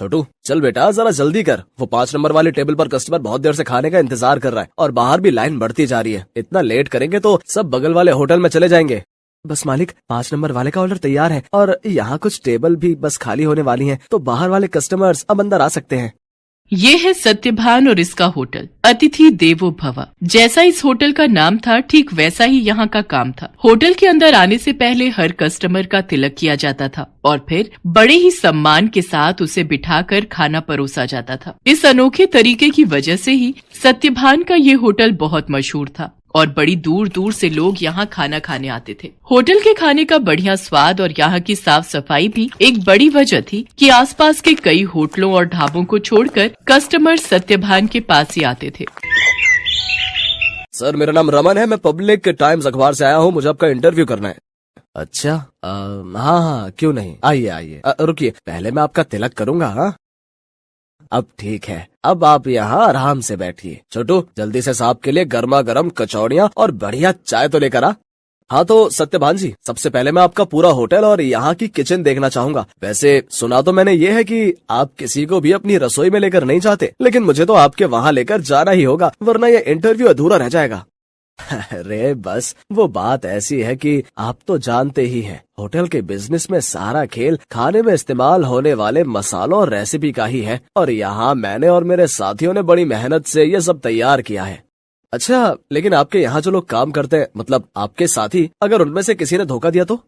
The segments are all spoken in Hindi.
छोटू चल बेटा जरा जल्दी कर, वो 5 नंबर वाले टेबल पर कस्टमर बहुत देर से खाने का इंतजार कर रहा है और बाहर भी लाइन बढ़ती जा रही है। इतना लेट करेंगे तो सब बगल वाले होटल में चले जाएंगे। बस मालिक 5 नंबर वाले का ऑर्डर तैयार है और यहाँ कुछ टेबल भी बस खाली होने वाली हैं, तो बाहर वाले कस्टमर्स अब अंदर आ सकते हैं। ये है सत्यभान और इसका होटल अतिथि देवो भव। जैसा इस होटल का नाम था ठीक वैसा ही यहाँ का काम था। होटल के अंदर आने से पहले हर कस्टमर का तिलक किया जाता था और फिर बड़े ही सम्मान के साथ उसे बिठाकर खाना परोसा जाता था। इस अनोखे तरीके की वजह से ही सत्यभान का ये होटल बहुत मशहूर था और बड़ी दूर दूर से लोग यहाँ खाना खाने आते थे। होटल के खाने का बढ़िया स्वाद और यहाँ की साफ सफाई भी एक बड़ी वजह थी कि आसपास के कई होटलों और ढाबों को छोड़कर कस्टमर सत्यभान के पास ही आते थे। सर मेरा नाम रमन है, मैं पब्लिक टाइम्स अखबार से आया हूँ, मुझे आपका इंटरव्यू करना है। अच्छा हाँ क्यों नहीं, आइए आइए। रुकिए पहले मैं आपका तिलक करूँगा। हाँ अब ठीक है, अब आप यहाँ आराम से बैठिए। छोटू जल्दी से साहब के लिए गर्मा गर्म कचौड़ियाँ और बढ़िया चाय तो लेकर आ। हाँ तो सत्यभान जी, सबसे पहले मैं आपका पूरा होटल और यहाँ की किचन देखना चाहूंगा। वैसे सुना तो मैंने ये है कि आप किसी को भी अपनी रसोई में लेकर नहीं जाते, लेकिन मुझे तो आपके वहाँ लेकर जाना ही होगा, वरना ये इंटरव्यू अधूरा रह जाएगा। अरे बस वो बात ऐसी है कि आप तो जानते ही हैं, होटल के बिजनेस में सारा खेल खाने में इस्तेमाल होने वाले मसालों और रेसिपी का ही है, और यहाँ मैंने और मेरे साथियों ने बड़ी मेहनत से ये सब तैयार किया है। अच्छा लेकिन आपके यहाँ जो लोग काम करते हैं, मतलब आपके साथी, अगर उनमें से किसी ने धोखा दिया तो?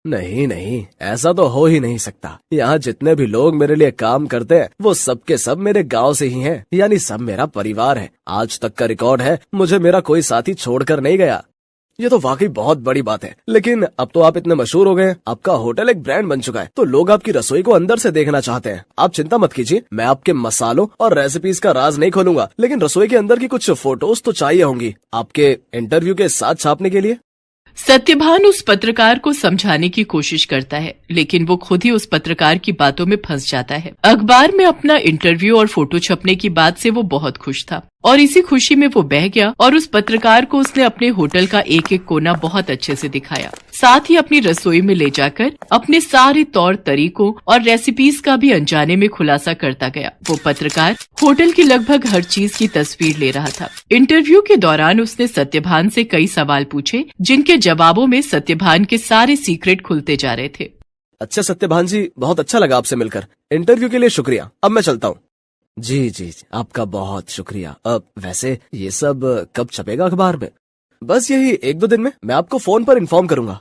नहीं नहीं, ऐसा तो हो ही नहीं सकता। यहाँ जितने भी लोग मेरे लिए काम करते हैं वो सब के सब मेरे गांव से ही हैं, यानी सब मेरा परिवार है। आज तक का रिकॉर्ड है, मुझे मेरा कोई साथी छोड़कर नहीं गया। ये तो वाकई बहुत बड़ी बात है। लेकिन अब तो आप इतने मशहूर हो गए, आपका होटल एक ब्रांड बन चुका है, तो लोग आपकी रसोई को अंदर से देखना चाहते हैं। आप चिंता मत कीजिए, मैं आपके मसालों और रेसिपीज का राज नहीं खोलूंगा, लेकिन रसोई के अंदर की कुछ फोटोज तो चाहिए होंगी आपके इंटरव्यू के साथ छापने के लिए। सत्यभान उस पत्रकार को समझाने की कोशिश करता है, लेकिन वो खुद ही उस पत्रकार की बातों में फंस जाता है। अखबार में अपना इंटरव्यू और फोटो छपने की बात से वो बहुत खुश था और इसी खुशी में वो बह गया और उस पत्रकार को उसने अपने होटल का एक एक कोना बहुत अच्छे से दिखाया। साथ ही अपनी रसोई में ले जाकर अपने सारे तौर तरीकों और रेसिपीज का भी अनजाने में खुलासा करता गया। वो पत्रकार होटल की लगभग हर चीज की तस्वीर ले रहा था। इंटरव्यू के दौरान उसने सत्यभान से कई सवाल पूछे, जिनके जवाबों में सत्यभान के सारे सीक्रेट खुलते जा रहे थे। अच्छा सत्यभान जी, बहुत अच्छा लगा आपसे मिलकर। इंटरव्यू के लिए शुक्रिया, अब मैं चलता हूँ। जी आपका बहुत शुक्रिया। वैसे ये सब कब छपेगा अखबार में? बस यही 1-2 दिन में, मैं आपको फोन पर इन्फॉर्म करूंगा।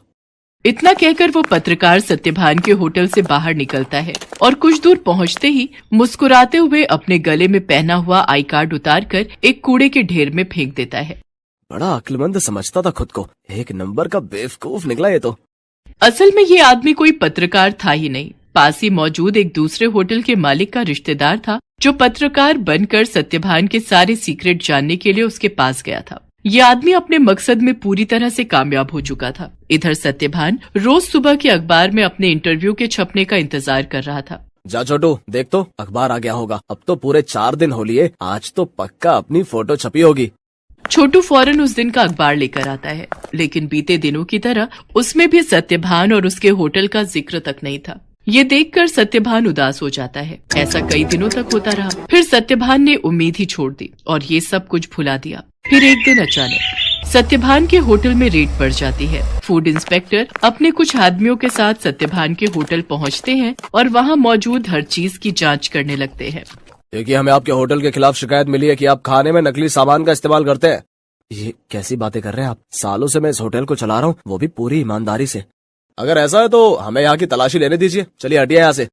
इतना कहकर वो पत्रकार सत्यभान के होटल से बाहर निकलता है और कुछ दूर पहुंचते ही मुस्कुराते हुए अपने गले में पहना हुआ आई कार्ड उतारकर एक कूड़े के ढेर में फेंक देता है। बड़ा अक्लमंद समझता था खुद को, एक नंबर का बेवकूफ निकला ये तो। असल में ये आदमी कोई पत्रकार था ही नहीं, पास ही मौजूद एक दूसरे होटल के मालिक का रिश्तेदार था, जो पत्रकार बनकर सत्यभान के सारे सीक्रेट जानने के लिए उसके पास गया था। ये आदमी अपने मकसद में पूरी तरह से कामयाब हो चुका था। इधर सत्यभान रोज सुबह के अखबार में अपने इंटरव्यू के छपने का इंतजार कर रहा था। जा छोटू, देख तो अखबार आ गया होगा। अब तो पूरे 4 दिन हो लिए, आज तो पक्का अपनी फोटो छपी होगी। छोटू फौरन उस दिन का अखबार लेकर आता है, लेकिन बीते दिनों की तरह उसमें भी सत्यभान और उसके होटल का जिक्र तक नहीं था। ये देखकर सत्यभान उदास हो जाता है। ऐसा कई दिनों तक होता रहा। फिर सत्यभान ने उम्मीद ही छोड़ दी और ये सब कुछ भुला दिया। फिर एक दिन अचानक सत्यभान के होटल में रेड पड़ जाती है। फूड इंस्पेक्टर अपने कुछ आदमियों के साथ सत्यभान के होटल पहुंचते हैं और वहां मौजूद हर चीज की जांच करने लगते हैं। देखिए, हमें आपके होटल के खिलाफ शिकायत मिली है कि आप खाने में नकली सामान का इस्तेमाल करते हैं। ये कैसी बातें कर रहे हैं आप? सालों से मैं इस होटल को चला रहा हूँ, वो भी पूरी ईमानदारी से। अगर ऐसा है तो हमें यहाँ की तलाशी लेने दीजिए। चलिए हटिए यहाँ से।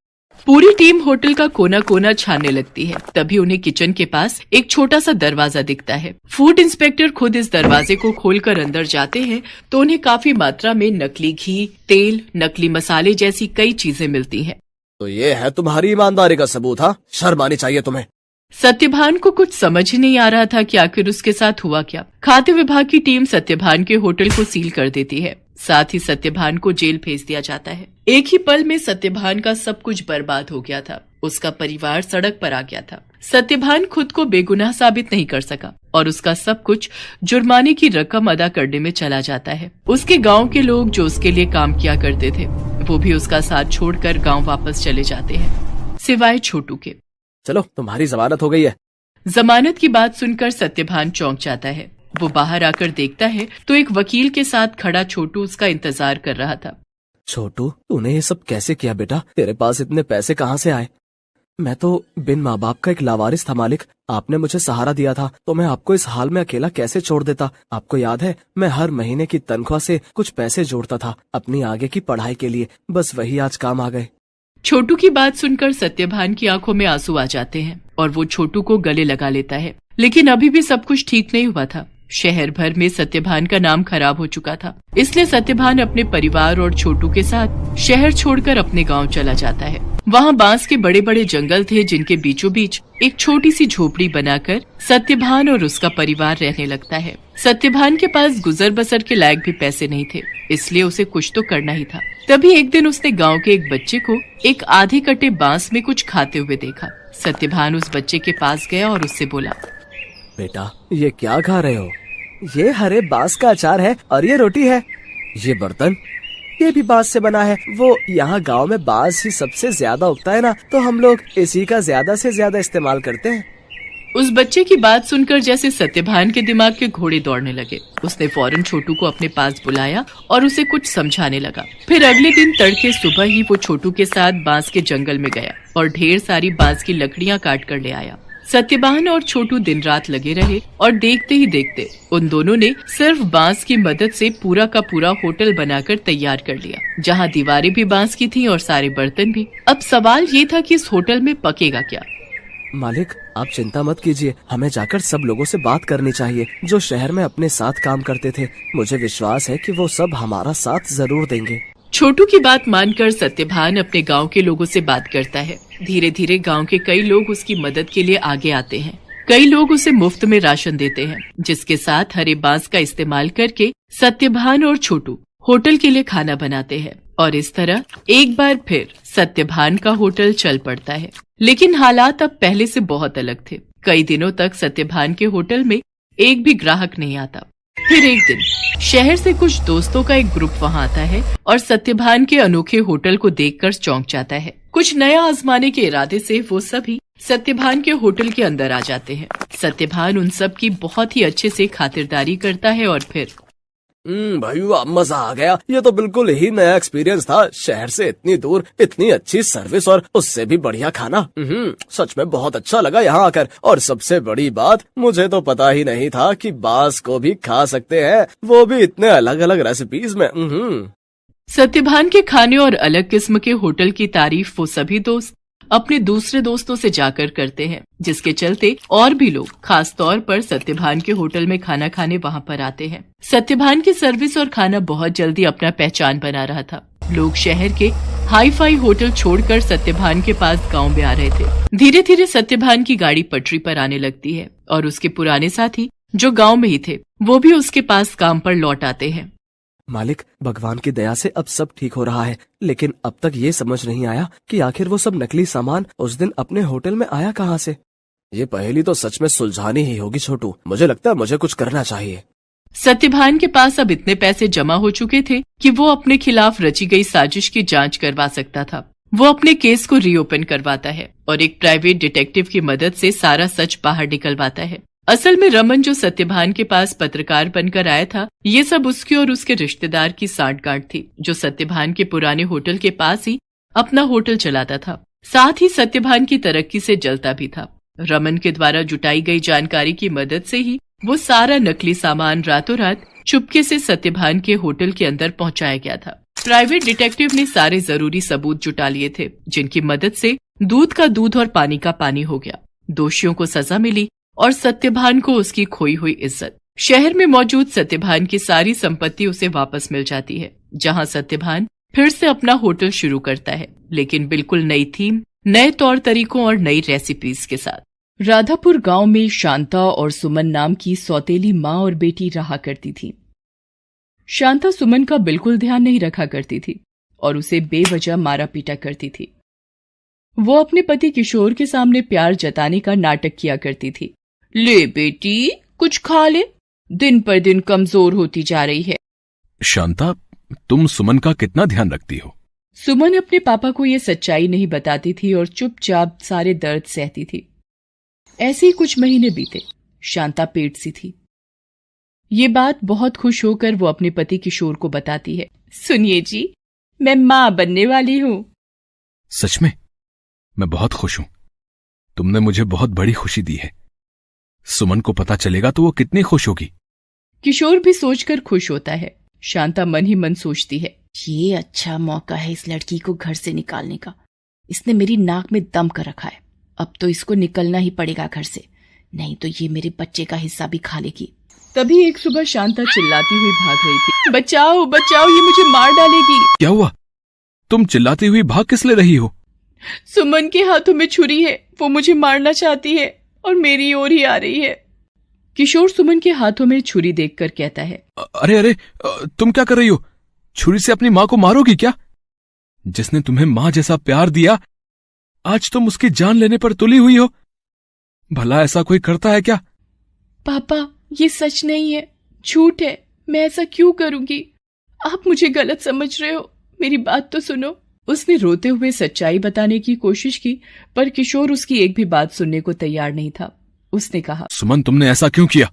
पूरी टीम होटल का कोना कोना छानने लगती है। तभी उन्हें किचन के पास एक छोटा सा दरवाजा दिखता है। फूड इंस्पेक्टर खुद इस दरवाजे को खोलकर अंदर जाते हैं तो उन्हें काफी मात्रा में नकली घी, तेल, नकली मसाले जैसी कई चीजें मिलती हैं। तो ये है तुम्हारी ईमानदारी का सबूत? हाँ, शर्म आनी चाहिए तुम्हें। सत्यभान को कुछ समझ ही नहीं आ रहा था कि आखिर उसके साथ हुआ क्या। खाद्य विभाग की टीम सत्यभान के होटल को सील कर देती है। साथ ही सत्यभान को जेल भेज दिया जाता है। एक ही पल में सत्यभान का सब कुछ बर्बाद हो गया था। उसका परिवार सड़क पर आ गया था। सत्यभान खुद को बेगुनाह साबित नहीं कर सका और उसका सब कुछ जुर्माने की रकम अदा करने में चला जाता है। उसके गांव के लोग जो उसके लिए काम किया करते थे, वो भी उसका साथ छोड़कर गांव वापस चले जाते हैं। सिवाय छोटू के। चलो तुम्हारी जमानत हो गई है। जमानत की बात सुनकर सत्यभान चौंक जाता है। वो बाहर आकर देखता है तो एक वकील के साथ खड़ा छोटू उसका इंतजार कर रहा था। छोटू, तूने ये सब कैसे किया बेटा? तेरे पास इतने पैसे कहाँ से आए? मैं तो बिन माँ बाप का एक लावारिस था मालिक। आपने मुझे सहारा दिया था तो मैं आपको इस हाल में अकेला कैसे छोड़ देता? आपको याद है, मैं हर महीने की तनख्वाह से कुछ पैसे जोड़ता था अपनी आगे की पढ़ाई के लिए। बस वही आज काम आ गए। छोटू की बात सुनकर सत्यभान की आंखों में आंसू आ जाते हैं और वो छोटू को गले लगा लेता है। लेकिन अभी भी सब कुछ ठीक नहीं हुआ था। शहर भर में सत्यभान का नाम खराब हो चुका था। इसलिए सत्यभान अपने परिवार और छोटू के साथ शहर छोड़कर अपने गांव चला जाता है। वहाँ बांस के बड़े बड़े जंगल थे जिनके बीचों बीच एक छोटी सी झोपड़ी बनाकर सत्यभान और उसका परिवार रहने लगता है। सत्यभान के पास गुजर बसर के लायक भी पैसे नहीं थे, इसलिए उसे कुछ तो करना ही था। तभी एक दिन उसने गांव के एक बच्चे को एक आधे कटे बांस में कुछ खाते हुए देखा। सत्यभान उस बच्चे के पास गया और उससे बोला, बेटा ये क्या खा रहे हो? ये हरे बांस का अचार है और ये रोटी है। ये बर्तन, ये भी बांस से बना है। वो यहाँ गांव में बांस ही सबसे ज्यादा उगता है ना, तो हम लोग इसी का ज्यादा से ज्यादा इस्तेमाल करते हैं। उस बच्चे की बात सुनकर जैसे सत्यभान के दिमाग के घोड़े दौड़ने लगे। उसने फौरन छोटू को अपने पास बुलाया और उसे कुछ समझाने लगा। फिर अगले दिन तड़के सुबह ही वो छोटू के साथ बांस के जंगल में गया और ढेर सारी बांस की लकड़ियां काट कर ले आया। सत्यभान और छोटू दिन रात लगे रहे और देखते ही देखते उन दोनों ने सिर्फ बांस की मदद से पूरा का पूरा होटल बनाकर तैयार कर लिया, जहां दीवारें भी बांस की थीं और सारे बर्तन भी। अब सवाल ये था कि इस होटल में पकेगा क्या? मालिक आप चिंता मत कीजिए, हमें जाकर सब लोगों से बात करनी चाहिए जो शहर में अपने साथ काम करते थे। मुझे विश्वास है कि वो सब हमारा साथ जरूर देंगे। छोटू की बात मानकर सत्यभान अपने गांव के लोगों से बात करता है। धीरे धीरे गांव के कई लोग उसकी मदद के लिए आगे आते हैं। कई लोग उसे मुफ्त में राशन देते हैं, जिसके साथ हरे बांस का इस्तेमाल करके सत्यभान और छोटू होटल के लिए खाना बनाते हैं। और इस तरह एक बार फिर सत्यभान का होटल चल पड़ता है। लेकिन हालात अब पहले से बहुत अलग थे। कई दिनों तक सत्यभान के होटल में एक भी ग्राहक नहीं आता। फिर एक दिन शहर से कुछ दोस्तों का एक ग्रुप वहां आता है और सत्यभान के अनोखे होटल को देखकर चौंक जाता है। कुछ नया आजमाने के इरादे से वो सभी सत्यभान के होटल के अंदर आ जाते हैं। सत्यभान उन सब की बहुत ही अच्छे से खातिरदारी करता है और फिर भाई वाह, मजा आ गया। ये तो बिल्कुल ही नया एक्सपीरियंस था। शहर से इतनी दूर इतनी अच्छी सर्विस और उससे भी बढ़िया खाना। सच में बहुत अच्छा लगा यहाँ आकर। और सबसे बड़ी बात, मुझे तो पता ही नहीं था कि बांस को भी खा सकते हैं, वो भी इतने अलग अलग रेसिपीज में। सत्यभान के खाने और अलग किस्म के होटल की तारीफ वो सभी दोस्त अपने दूसरे दोस्तों से जाकर करते हैं, जिसके चलते और भी लोग खास तौर पर सत्यभान के होटल में खाना खाने वहां पर आते हैं। सत्यभान की सर्विस और खाना बहुत जल्दी अपना पहचान बना रहा था। लोग शहर के हाई फाई होटल छोड़कर सत्यभान के पास गांव में आ रहे थे। धीरे धीरे सत्यभान की गाड़ी पटरी पर आने लगती है और उसके पुराने साथी जो गाँव में ही थे वो भी उसके पास काम पर लौट आते हैं। मालिक भगवान की दया से अब सब ठीक हो रहा है, लेकिन अब तक ये समझ नहीं आया कि आखिर वो सब नकली सामान उस दिन अपने होटल में आया कहाँ से। ये पहेली तो सच में सुलझानी ही होगी छोटू। मुझे लगता है मुझे कुछ करना चाहिए। सत्यभान के पास अब इतने पैसे जमा हो चुके थे कि वो अपने खिलाफ रची गई साजिश की जांच करवा सकता था। वो अपने केस को रीओपन करवाता है और एक प्राइवेट डिटेक्टिव की मदद से सारा सच बाहर निकलवाता है। असल में रमन जो सत्यभान के पास पत्रकार बनकर आया था, ये सब उसके और उसके रिश्तेदार की सांठगांठ थी, जो सत्यभान के पुराने होटल के पास ही अपना होटल चलाता था। साथ ही सत्यभान की तरक्की से जलता भी था। रमन के द्वारा जुटाई गई जानकारी की मदद से ही वो सारा नकली सामान रातों रात चुपके से सत्यभान के होटल के अंदर पहुंचाया गया था। प्राइवेट डिटेक्टिव ने सारे जरूरी सबूत जुटा लिए थे, जिनकी मदद से दूध का दूध और पानी का पानी हो गया। दोषियों को सजा मिली और सत्यभान को उसकी खोई हुई इज्जत। शहर में मौजूद सत्यभान की सारी संपत्ति उसे वापस मिल जाती है, जहां सत्यभान फिर से अपना होटल शुरू करता है, लेकिन बिल्कुल नई थीम, नए तौर तरीकों और नई रेसिपीज के साथ। राधापुर गांव में शांता और सुमन नाम की सौतेली माँ और बेटी रहा करती थी। शांता सुमन का बिल्कुल ध्यान नहीं रखा करती थी और उसे बेवजह मारा पीटा करती थी। वो अपने पति किशोर के सामने प्यार जताने का नाटक किया करती थी। ले बेटी कुछ खा ले, दिन पर दिन कमजोर होती जा रही है। शांता, तुम सुमन का कितना ध्यान रखती हो? सुमन अपने पापा को ये सच्चाई नहीं बताती थी और चुपचाप सारे दर्द सहती थी। ऐसे ही कुछ महीने बीते। शांता पेट सी थी। ये बात बहुत खुश होकर वो अपने पति किशोर को बताती है। सुनिए जी, मैं मां बनने वाली हूं। सच में? मैं बहुत खुश हूं। तुमने मुझे बहुत बड़ी खुशी दी है। सुमन को पता चलेगा तो वो कितनी खुश होगी। किशोर भी सोचकर खुश होता है। शांता मन ही मन सोचती है, ये अच्छा मौका है इस लड़की को घर से निकालने का। इसने मेरी नाक में दम कर रखा है। अब तो इसको निकलना ही पड़ेगा घर से, नहीं तो ये मेरे बच्चे का हिस्सा भी खा लेगी। तभी एक सुबह शांता चिल्लाती हुई भाग रही थी। बचाओ बचाओ, ये मुझे मार डालेगी। क्या हुआ? तुम चिल्लाती हुई भाग किस ले रही हो? सुमन के हाथों में छुरी है, वो मुझे मारना चाहती है और मेरी ओर ही आ रही है। किशोर सुमन के हाथों में छुरी देखकर कहता है, अरे अरे, तुम क्या कर रही हो? छुरी से अपनी माँ को मारोगी क्या? जिसने तुम्हें माँ जैसा प्यार दिया, आज तुम उसकी जान लेने पर तुली हुई हो। भला ऐसा कोई करता है क्या? पापा, ये सच नहीं है, झूठ है। मैं ऐसा क्यों करूंगी? आप मुझे गलत समझ रहे हो, मेरी बात तो सुनो। उसने रोते हुए सच्चाई बताने की कोशिश की, पर किशोर उसकी एक भी बात सुनने को तैयार नहीं था। उसने कहा, सुमन, तुमने ऐसा क्यों किया?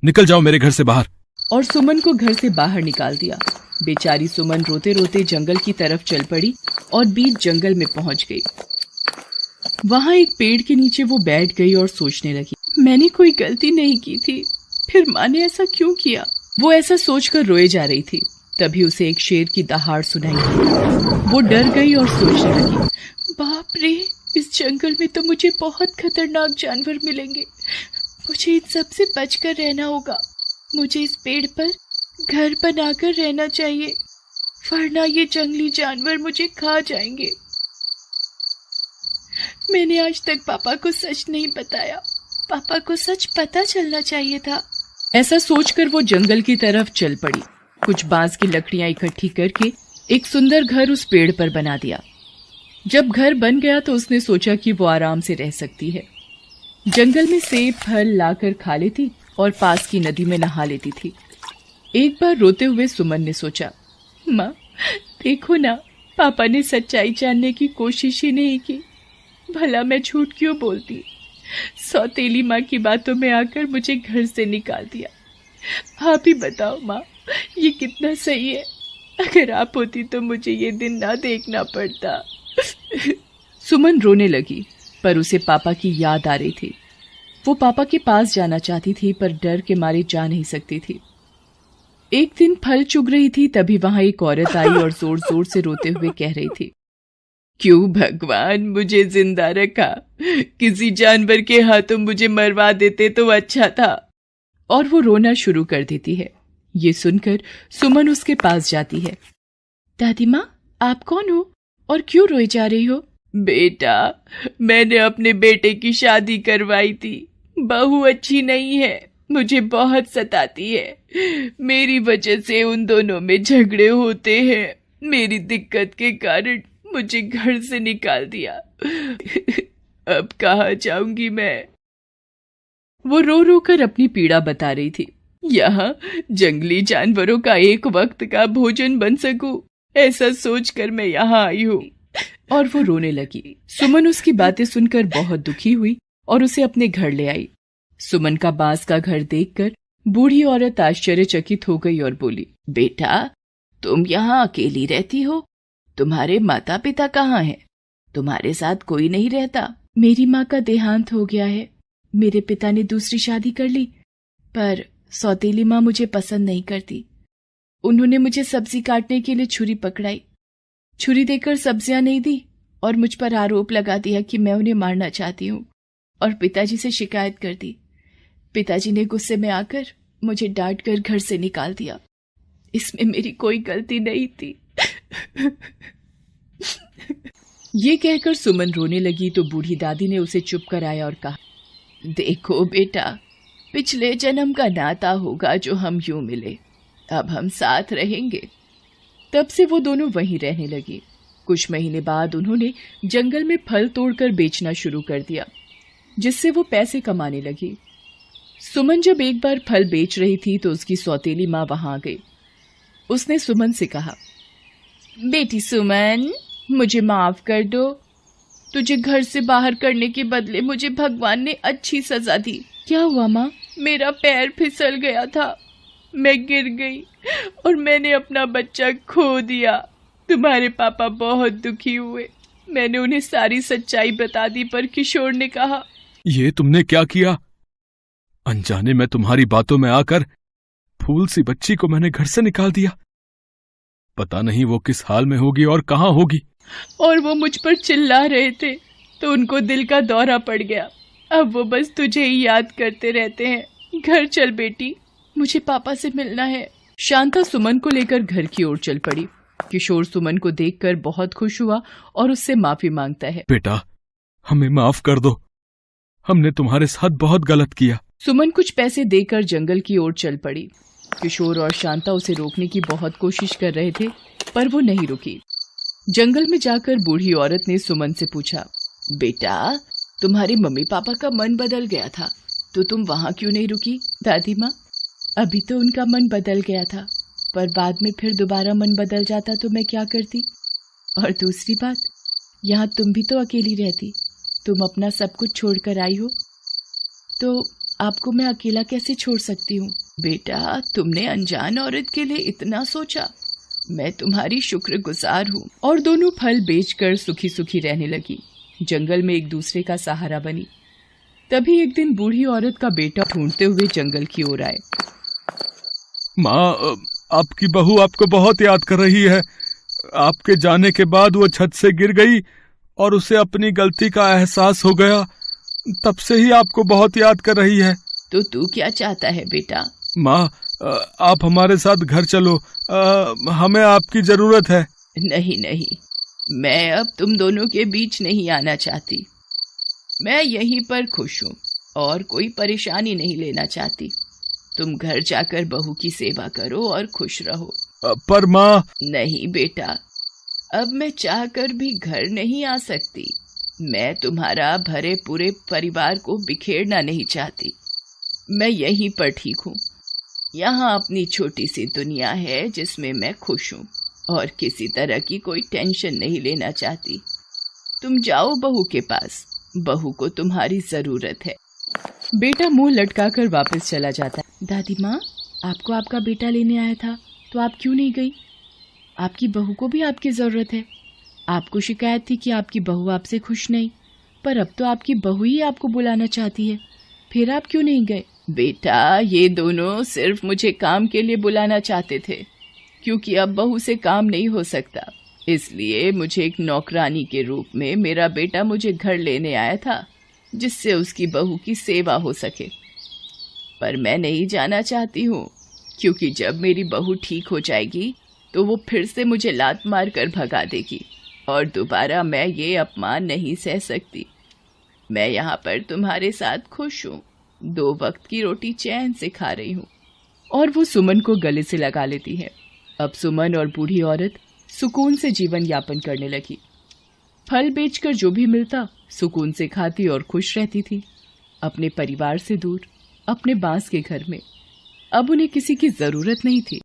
निकल जाओ मेरे घर से बाहर। और सुमन को घर से बाहर निकाल दिया। बेचारी सुमन रोते रोते जंगल की तरफ चल पड़ी और बीच जंगल में पहुंच गई। वहां एक पेड़ के नीचे वो बैठ गई और सोचने लगी, मैंने कोई गलती नहीं की थी, फिर माँ ने ऐसा क्यों किया? वो ऐसा सोचकर रोए जा रही थी। तभी उसे एक शेर की दहाड़ सुनाई दी। वो डर गई और सोचने लगी, बाप रे, इस जंगल में तो मुझे बहुत खतरनाक जानवर मिलेंगे। मुझे इन सब से बचकर रहना होगा। मुझे इस पेड़ पर घर बनाकर रहना चाहिए, वरना ये जंगली जानवर मुझे खा जाएंगे। मैंने आज तक पापा को सच नहीं बताया। पापा को सच पता चलना चाहिए था। ऐसा सोचकर वो जंगल की तरफ चल पड़ी। कुछ बांस की लकड़ियां इकट्ठी करके एक सुंदर घर उस पेड़ पर बना दिया। जब घर बन गया तो उसने सोचा कि वो आराम से रह सकती है। जंगल में सेब फल लाकर खा लेती और पास की नदी में नहा लेती थी। एक बार रोते हुए सुमन ने सोचा, माँ देखो ना, पापा ने सच्चाई जानने की कोशिश ही नहीं की। भला मैं झूठ क्यों बोलती? सौतेली माँ की बातों में आकर मुझे घर से निकाल दिया। आप ही बताओ माँ, ये कितना सही है? अगर आप होती तो मुझे ये दिन ना देखना पड़ता। सुमन रोने लगी, पर उसे पापा की याद आ रही थी। वो पापा के पास जाना चाहती थी, पर डर के मारे जा नहीं सकती थी। एक दिन फल चुग रही थी, तभी वहां एक औरत आई और जोर जोर से रोते हुए कह रही थी, क्यों भगवान मुझे जिंदा रखा? किसी जानवर के हाथों मुझे मरवा देते तो अच्छा था। और वो रोना शुरू कर देती है। ये सुनकर सुमन उसके पास जाती है। दादी माँ, आप कौन हो और क्यों रोई जा रही हो? बेटा, मैंने अपने बेटे की शादी करवाई थी। बहू अच्छी नहीं है, मुझे बहुत सताती है। मेरी वजह से उन दोनों में झगड़े होते हैं। मेरी दिक्कत के कारण मुझे घर से निकाल दिया। अब कहाँ जाऊंगी मैं? वो रो रो कर अपनी पीड़ा बता रही थी। यहाँ जंगली जानवरों का एक वक्त का भोजन बन सकूं, ऐसा सोचकर मैं यहाँ आई हूँ। और वो रोने लगी। सुमन उसकी बातें सुनकर बहुत दुखी हुई और उसे अपने घर ले आई। सुमन का बांस का घर देखकर बूढ़ी औरत आश्चर्यचकित हो गई और बोली, बेटा, तुम यहाँ अकेली रहती हो? तुम्हारे माता पिता कहाँ हैं? तुम्हारे साथ कोई नहीं रहता? मेरी माँ का देहांत हो गया है। मेरे पिता ने दूसरी शादी कर ली, पर सौतेली माँ मुझे पसंद नहीं करती। उन्होंने मुझे सब्जी काटने के लिए छुरी पकड़ाई। छुरी देकर सब्जियां नहीं दी और मुझ पर आरोप लगा दिया कि मैं उन्हें मारना चाहती हूँ और पिताजी से शिकायत कर दी। पिताजी ने गुस्से में आकर मुझे डांट कर घर से निकाल दिया। इसमें मेरी कोई गलती नहीं थी। ये कहकर सुमन रोने लगी तो बूढ़ी दादी ने उसे चुप कराया और कहा, देखो बेटा, पिछले जन्म का नाता होगा जो हम यूं मिले। अब हम साथ रहेंगे। तब से वो दोनों वहीं रहने लगे। कुछ महीने बाद उन्होंने जंगल में फल तोड़कर बेचना शुरू कर दिया, जिससे वो पैसे कमाने लगी। सुमन जब एक बार फल बेच रही थी तो उसकी सौतेली माँ वहां आ गई। उसने सुमन से कहा, बेटी सुमन, मुझे माफ कर दो। तुझे घर से बाहर करने के बदले मुझे भगवान ने अच्छी सजा दी। क्या हुआ माँ? मेरा पैर फिसल गया था, मैं गिर गई और मैंने अपना बच्चा खो दिया। तुम्हारे पापा बहुत दुखी हुए। मैंने उन्हें सारी सच्चाई बता दी, पर किशोर ने कहा, ये तुमने क्या किया? अनजाने में तुम्हारी बातों में आकर फूल सी बच्ची को मैंने घर से निकाल दिया। पता नहीं वो किस हाल में होगी और कहाँ होगी। और वो मुझ पर चिल्ला रहे थे तो उनको दिल का दौरा पड़ गया। अब वो बस तुझे ही याद करते रहते हैं। घर चल बेटी, मुझे पापा से मिलना है। शांता सुमन को लेकर घर की ओर चल पड़ी। किशोर सुमन को देखकर बहुत खुश हुआ और उससे माफी मांगता है। बेटा, हमें माफ कर दो, हमने तुम्हारे साथ बहुत गलत किया। सुमन कुछ पैसे देकर जंगल की ओर चल पड़ी। किशोर और शांता उसे रोकने की बहुत कोशिश कर रहे थे, पर वो नहीं रुकी। जंगल में जाकर बूढ़ी औरत ने सुमन से पूछा, बेटा, तुम्हारे मम्मी पापा का मन बदल गया था तो तुम वहाँ क्यों नहीं रुकी? दादी माँ, अभी तो उनका मन बदल गया था, पर बाद में फिर दोबारा मन बदल जाता तो मैं क्या करती? और दूसरी बात, यहाँ तुम भी तो अकेली रहती। तुम अपना सब कुछ छोड़कर आई हो, तो आपको मैं अकेला कैसे छोड़ सकती हूँ? बेटा, तुमने अनजान औरत के लिए इतना सोचा, मैं तुम्हारी शुक्रगुजार हूँ। और दोनों फल बेचकर सुखी सुखी रहने लगी। जंगल में एक दूसरे का सहारा बनी। तभी एक दिन बूढ़ी औरत का बेटा ढूंढते हुए जंगल की ओर आए। माँ, आपकी बहू आपको बहुत याद कर रही है। आपके जाने के बाद वो छत से गिर गई और उसे अपनी गलती का एहसास हो गया। तब से ही आपको बहुत याद कर रही है। तो तू क्या चाहता है बेटा? माँ, आप हमारे साथ घर चलो, हमें आपकी जरूरत है। नहीं नहीं, मैं अब तुम दोनों के बीच नहीं आना चाहती। मैं यहीं पर खुश हूँ और कोई परेशानी नहीं लेना चाहती। तुम घर जाकर बहू की सेवा करो और खुश रहो। पर माँ। नहीं बेटा, अब मैं चाहकर भी घर नहीं आ सकती। मैं तुम्हारा भरे पूरे परिवार को बिखेरना नहीं चाहती। मैं यहीं पर ठीक हूँ। यहाँ अपनी छोटी सी दुनिया है जिसमें मैं खुश हूँ और किसी तरह की कोई टेंशन नहीं लेना चाहती। तुम जाओ बहू के पास, बहू को तुम्हारी जरूरत है। बेटा मुंह लटकाकर वापस चला जाता है। दादी माँ, आपको आपका बेटा लेने आया था तो आप क्यों नहीं गई? आपकी बहू को भी आपकी जरूरत है। आपको शिकायत थी कि आपकी बहू आपसे खुश नहीं, पर अब तो आपकी बहू ही आपको बुलाना चाहती है, फिर आप क्यों नहीं गए? बेटा, ये दोनों सिर्फ मुझे काम के लिए बुलाना चाहते थे, क्योंकि अब बहू से काम नहीं हो सकता। इसलिए मुझे एक नौकरानी के रूप में मेरा बेटा मुझे घर लेने आया था, जिससे उसकी बहू की सेवा हो सके। पर मैं नहीं जाना चाहती हूँ, क्योंकि जब मेरी बहू ठीक हो जाएगी तो वो फिर से मुझे लात मार कर भगा देगी और दोबारा मैं ये अपमान नहीं सह सकती। मैं यहाँ पर तुम्हारे साथ खुश हूँ, 2 वक्त की रोटी चैन से खा रही हूँ। और वो सुमन को गले से लगा लेती है। अब सुमन और बूढ़ी औरत सुकून से जीवन यापन करने लगी। फल बेचकर जो भी मिलता सुकून से खाती और खुश रहती थी, अपने परिवार से दूर, अपने बांस के घर में। अब उन्हें किसी की जरूरत नहीं थी।